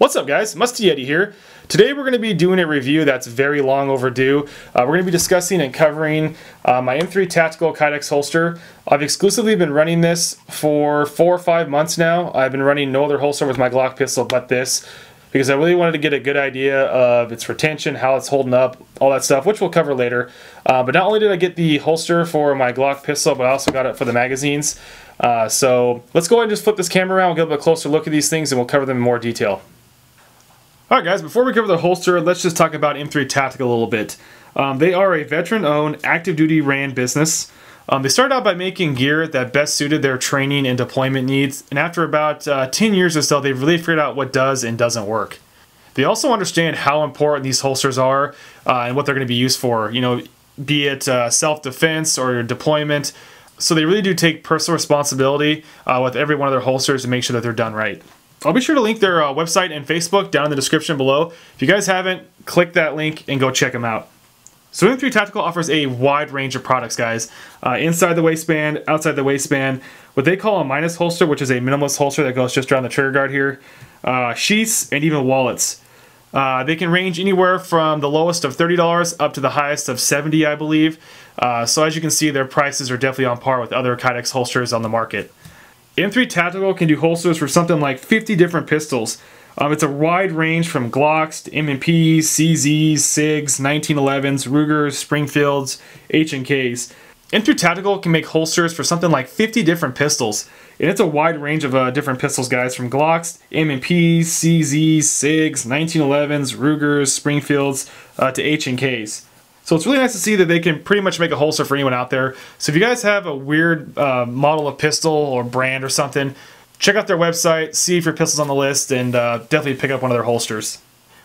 What's up guys, Musty Yeti here. Today we're going to be doing a review that's very long overdue. We're going to be discussing and covering my M3 Tactical Kydex Holster. I've exclusively been running this for 4 or 5 months now. I've been running no other holster with my Glock pistol but this, because I really wanted to get a good idea of its retention, how it's holding up, all that stuff, which we'll cover later. But not only did I get the holster for my Glock pistol, but I also got it for the magazines. So let's go ahead and just flip this camera around, we'll get a closer look at these things, and we'll cover them in more detail. Alright guys, before we cover the holster, let's just talk about M3 Tactical a little bit. They are a veteran-owned, active-duty ran business. They started out by making gear that best suited their training and deployment needs, and after about 10 years or so, they've really figured out what does and doesn't work. They also understand how important these holsters are and what they're going to be used for, you know, be it self-defense or deployment. So they really do take personal responsibility with every one of their holsters to make sure that they're done right. I'll be sure to link their website and Facebook down in the description below. If you guys haven't, click that link and go check them out. So M3 Tactical offers a wide range of products, guys. Inside the waistband, outside the waistband, what they call a minus holster, which is a minimalist holster that goes just around the trigger guard here, sheaths, and even wallets. They can range anywhere from the lowest of $30 up to the highest of $70, I believe. So as you can see, their prices are definitely on par with other Kydex holsters on the market. M3 Tactical can do holsters for something like 50 different pistols. It's a wide range from Glocks to M&Ps, CZs, SIGs, 1911s, Rugers, Springfields, H&Ks. M3 Tactical can make holsters for something like 50 different pistols. And it's a wide range of different pistols, guys, from Glocks, M&Ps, CZs, SIGs, 1911s, Rugers, Springfields, to H&Ks. So it's really nice to see that they can pretty much make a holster for anyone out there. So if you guys have a weird model of pistol or brand or something, check out their website, see if your pistol's on the list, and definitely pick up one of their holsters.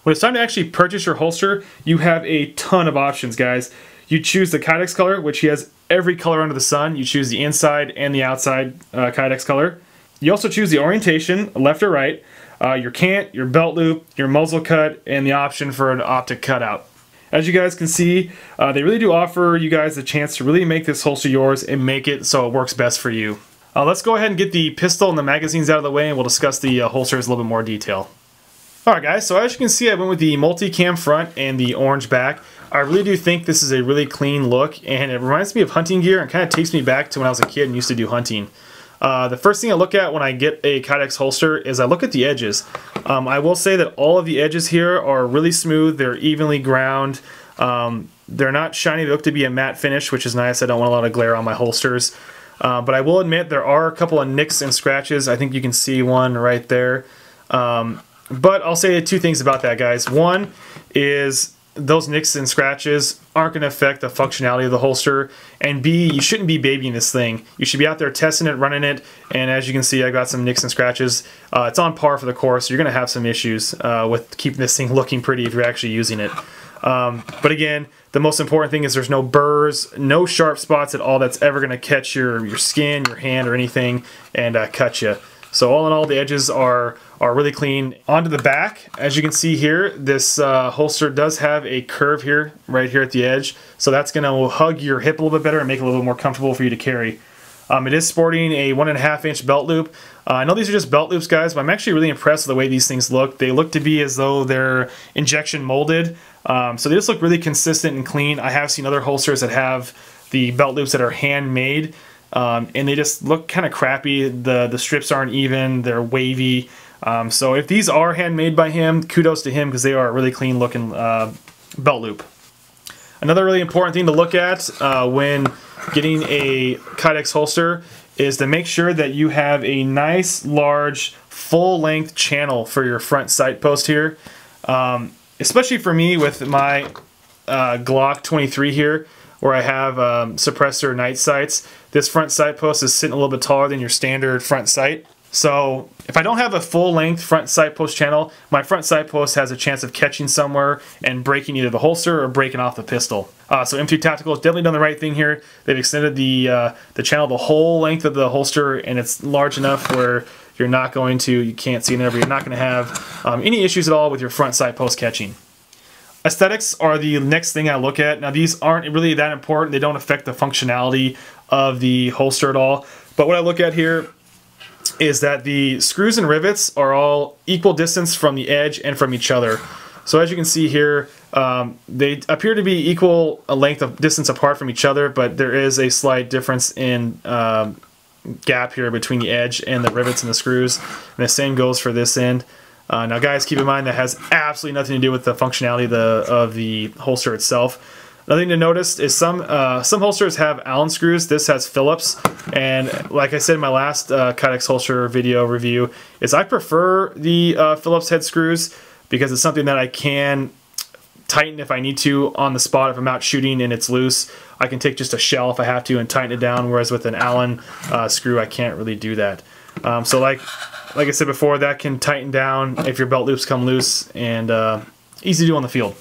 When it's time to actually purchase your holster, you have a ton of options, guys. You choose the Kydex color, which has every color under the sun. You choose the inside and the outside Kydex color. You also choose the orientation, left or right, your cant, your belt loop, your muzzle cut, and the option for an optic cutout. As you guys can see, they really do offer you guys a chance to really make this holster yours and make it so it works best for you. Let's go ahead and get the pistol and the magazines out of the way, and we'll discuss the holsters in a little bit more detail. Alright guys, so as you can see, I went with the multi-cam front and the orange back. I really do think this is a really clean look, and it reminds me of hunting gear and kind of takes me back to when I was a kid and used to do hunting. The first thing I look at when I get a Kydex holster is I look at the edges. I will say that all of the edges here are really smooth, they're evenly ground, they're not shiny, they look to be a matte finish, which is nice. I don't want a lot of glare on my holsters. But I will admit there are a couple of nicks and scratches. I think you can see one right there. But I'll say two things about that, guys. One is those nicks and scratches aren't going to affect the functionality of the holster, and B, you shouldn't be babying this thing. You should be out there testing it, running it, and as you can see, I got some nicks and scratches. It's on par for the course. You're going to have some issues with keeping this thing looking pretty if you're actually using it. But again, the most important thing is there's no burrs, no sharp spots at all that's ever going to catch your skin, your hand, or anything and cut you. So all in all, the edges are really clean. Onto the back, as you can see here, this holster does have a curve here, right here at the edge. So that's going to hug your hip a little bit better and make it a little bit more comfortable for you to carry. It is sporting a 1.5-inch belt loop. I know these are just belt loops, guys, but I'm actually really impressed with the way these things look. They look to be as though they're injection molded. So they just look really consistent and clean. I have seen other holsters that have the belt loops that are handmade, and they just look kind of crappy. The strips aren't even, they're wavy. So if these are handmade by him, kudos to him, because they are a really clean looking belt loop. Another really important thing to look at when getting a Kydex holster is to make sure that you have a nice, large, full-length channel for your front sight post here. Especially for me with my Glock 23 here, where I have suppressor night sights. This front sight post is sitting a little bit taller than your standard front sight. So if I don't have a full-length front sight post channel, my front sight post has a chance of catching somewhere and breaking either the holster or breaking off the pistol. So M3 Tactical has definitely done the right thing here. They've extended the channel the whole length of the holster, and it's large enough where you're not going to, you can't see it ever, you're not going to have any issues at all with your front sight post catching. Aesthetics are the next thing I look at. Now these aren't really that important. They don't affect the functionality of the holster at all. But what I look at here is that the screws and rivets are all equal distance from the edge and from each other. So as you can see here, they appear to be equal length of distance apart from each other, but there is a slight difference in gap here between the edge and the rivets and the screws. And the same goes for this end. Now guys, keep in mind that has absolutely nothing to do with the functionality of the holster itself. Another thing to notice is some holsters have Allen screws. This has Phillips, and like I said in my last Kydex holster video review, is I prefer the Phillips head screws because it's something that I can tighten if I need to on the spot. If I'm out shooting and it's loose, I can take just a shell if I have to and tighten it down, whereas with an Allen screw I can't really do that. So like I said before, that can tighten down if your belt loops come loose, and easy to do on the field.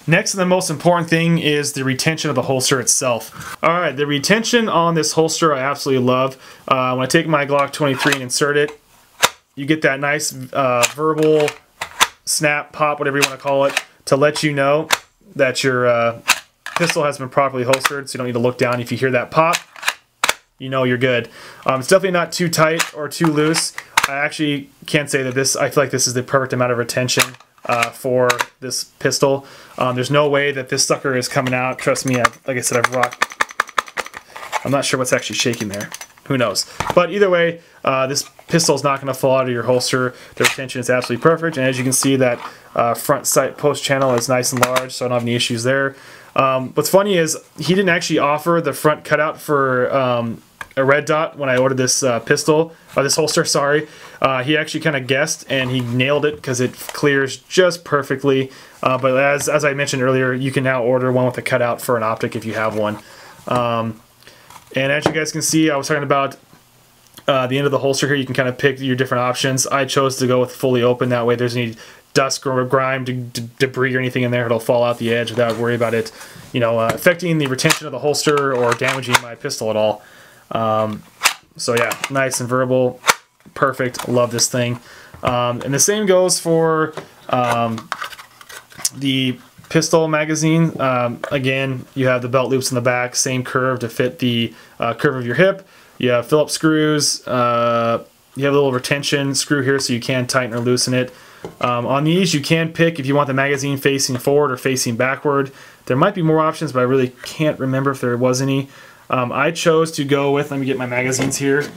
Next, and the most important thing is the retention of the holster itself. Alright, the retention on this holster I absolutely love. When I take my Glock 23 and insert it, you get that nice verbal snap, pop, whatever you want to call it, to let you know that your pistol has been properly holstered, so you don't need to look down. If you hear that pop, you know you're good. It's definitely not too tight or too loose. I actually can't say that I feel like this is the perfect amount of retention for this pistol. There's no way that this sucker is coming out. Trust me, like I said, I've rocked. I'm not sure what's actually shaking there. Who knows? But either way, this pistol is not going to fall out of your holster. The retention is absolutely perfect, and as you can see, that front sight post channel is nice and large, so I don't have any issues there. What's funny is he didn't actually offer the front cutout for a red dot when I ordered this pistol, or this holster, sorry. He actually kind of guessed, and he nailed it because it clears just perfectly. But as I mentioned earlier, you can now order one with a cutout for an optic if you have one. And as you guys can see, I was talking about the end of the holster here. You can kind of pick your different options. I chose to go with fully open. That way there's any dust or grime, debris or anything in there, it'll fall out the edge without worry about it, you know, affecting the retention of the holster or damaging my pistol at all. So yeah, nice and verbal, perfect. Love this thing. And the same goes for the pistol magazine. Again, you have the belt loops in the back, same curve to fit the curve of your hip. You have Phillips screws. You have a little retention screw here so you can tighten or loosen it. On these, you can pick if you want the magazine facing forward or facing backward. There might be more options, but I really can't remember if there was any. I chose to go with, let me get my magazines here.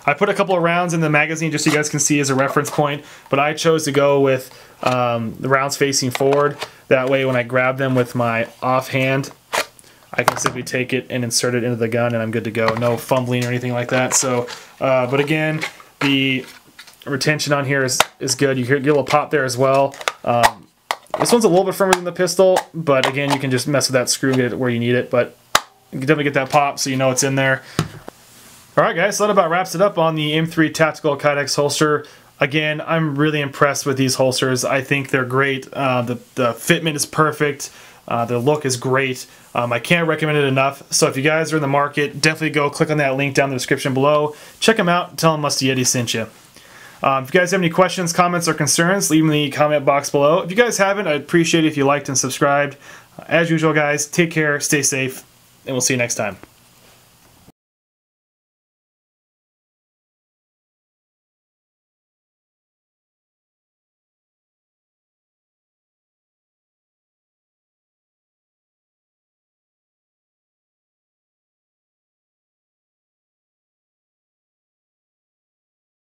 I put a couple of rounds in the magazine just so you guys can see as a reference point, but I chose to go with the rounds facing forward. That way when I grab them with my offhand, I can simply take it and insert it into the gun and I'm good to go. No fumbling or anything like that. So, but again, the retention on here is good. You get a little pop there as well. This one's a little bit firmer than the pistol, but again, you can just mess with that screw, get it where you need it, but you can definitely get that pop so you know it's in there. Alright guys, so that about wraps it up on the M3 Tactical Kydex holster. Again, I'm really impressed with these holsters. I think they're great. The fitment is perfect. The look is great. I can't recommend it enough. So if you guys are in the market, definitely go click on that link down in the description below. Check them out. Tell them Musty Yeti sent you. If you guys have any questions, comments, or concerns, leave them in the comment box below. If you guys haven't, I'd appreciate it if you liked and subscribed. As usual, guys, take care, stay safe, and we'll see you next time.